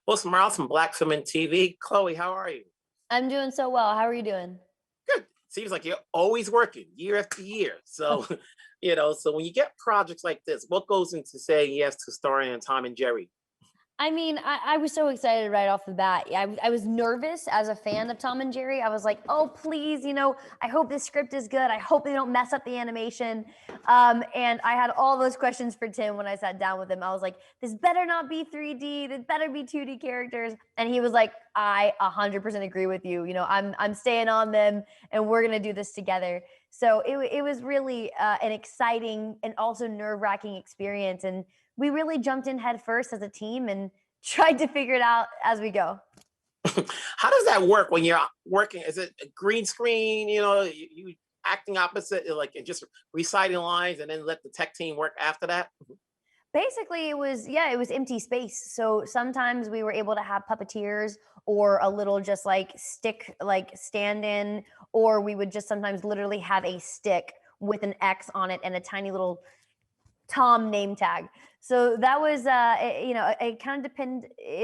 Host Miles from Black Film and TV. Chloe, how are you? I'm doing so well. How are you doing? Good. Seems like you're always working year after year. So, so when you get projects like this, what goes into saying yes to starring in Tom and Jerry? I mean, I was so excited right off the bat. I was nervous as a fan of Tom and Jerry. I was like, oh, please, I hope this script is good. I hope they don't mess up the animation. And I had all those questions for Tim when I sat down with him. I was like, this better not be 3D. This better be 2D characters. And he was like, I 100% agree with you. I'm staying on them and we're going to do this together. So it was really an exciting and also nerve-wracking experience. And we really jumped in head first as a team and tried to figure it out as we go. How does that work when you're working? Is it a green screen? You acting opposite, like and just reciting lines, and then let the tech team work after that. Basically, it was empty space. So sometimes we were able to have puppeteers or a little just like stick like stand in, or we would just sometimes literally have a stick with an X on it and a tiny little Tom name tag. So that was it kind of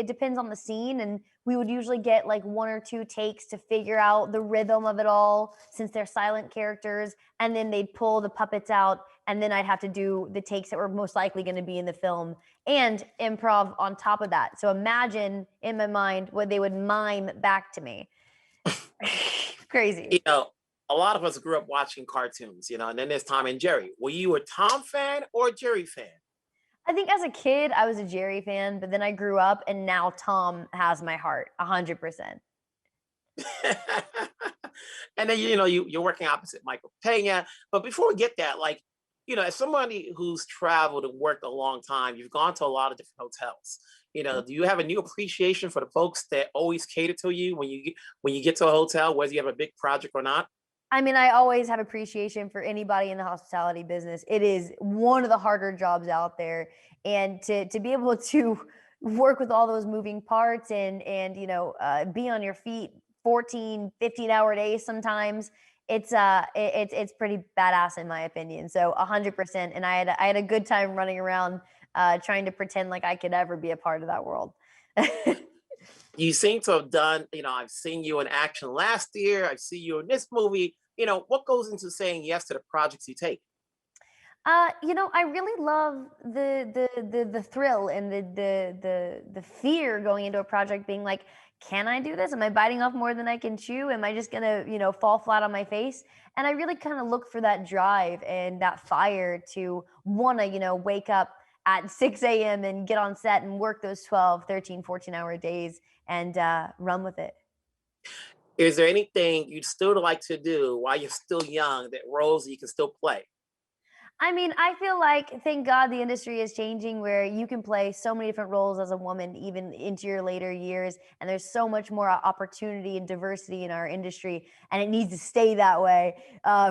depends on the scene, and we would usually get like one or two takes to figure out the rhythm of it all since they're silent characters, and then they'd pull the puppets out, and then I'd have to do the takes that were most likely going to be in the film and improv on top of that. So imagine in my mind what they would mime back to me. Crazy. You know, a lot of us grew up watching cartoons, and then there's Tom and Jerry. Were you a Tom fan or a Jerry fan? I think as a kid, I was a Jerry fan, but then I grew up and now Tom has my heart 100%. And then you're working opposite Michael Pena. But before we get that, like, as somebody who's traveled and worked a long time, you've gone to a lot of different hotels. Do you have a new appreciation for the folks that always cater to you when you get to a hotel, whether you have a big project or not? I mean, I always have appreciation for anybody in the hospitality business. It is one of the harder jobs out there. And to be able to work with all those moving parts and be on your feet 14, 15-hour days sometimes, it's pretty badass in my opinion. So 100%. And I had a good time running around trying to pretend like I could ever be a part of that world. You seem to have done, I've seen you in action last year. I've seen you in this movie. What goes into saying yes to the projects you take? I really love the thrill and the fear going into a project being like, can I do this? Am I biting off more than I can chew? Am I just gonna, fall flat on my face? And I really kind of look for that drive and that fire to wanna, wake up at 6 a.m. and get on set and work those 12, 13, 14-hour days and run with it. Is there anything you'd still like to do while you're still young, that roles you can still play? I mean, I feel like thank God the industry is changing where you can play so many different roles as a woman even into your later years, and there's so much more opportunity and diversity in our industry, and it needs to stay that way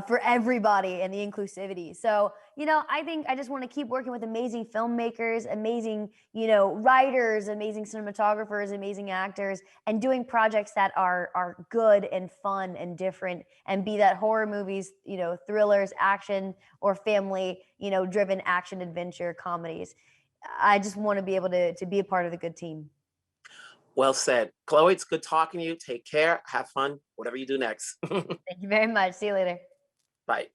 for everybody and the inclusivity. So, I think I just want to keep working with amazing filmmakers, amazing, writers, amazing cinematographers, amazing actors, and doing projects that are good and fun and different, and be that horror movies, thrillers, action, or family, driven action adventure comedies. I just want to be able to be a part of the good team. Well said. Chloe, it's good talking to you. Take care. Have fun, whatever you do next. Thank you very much. See you later. Bye.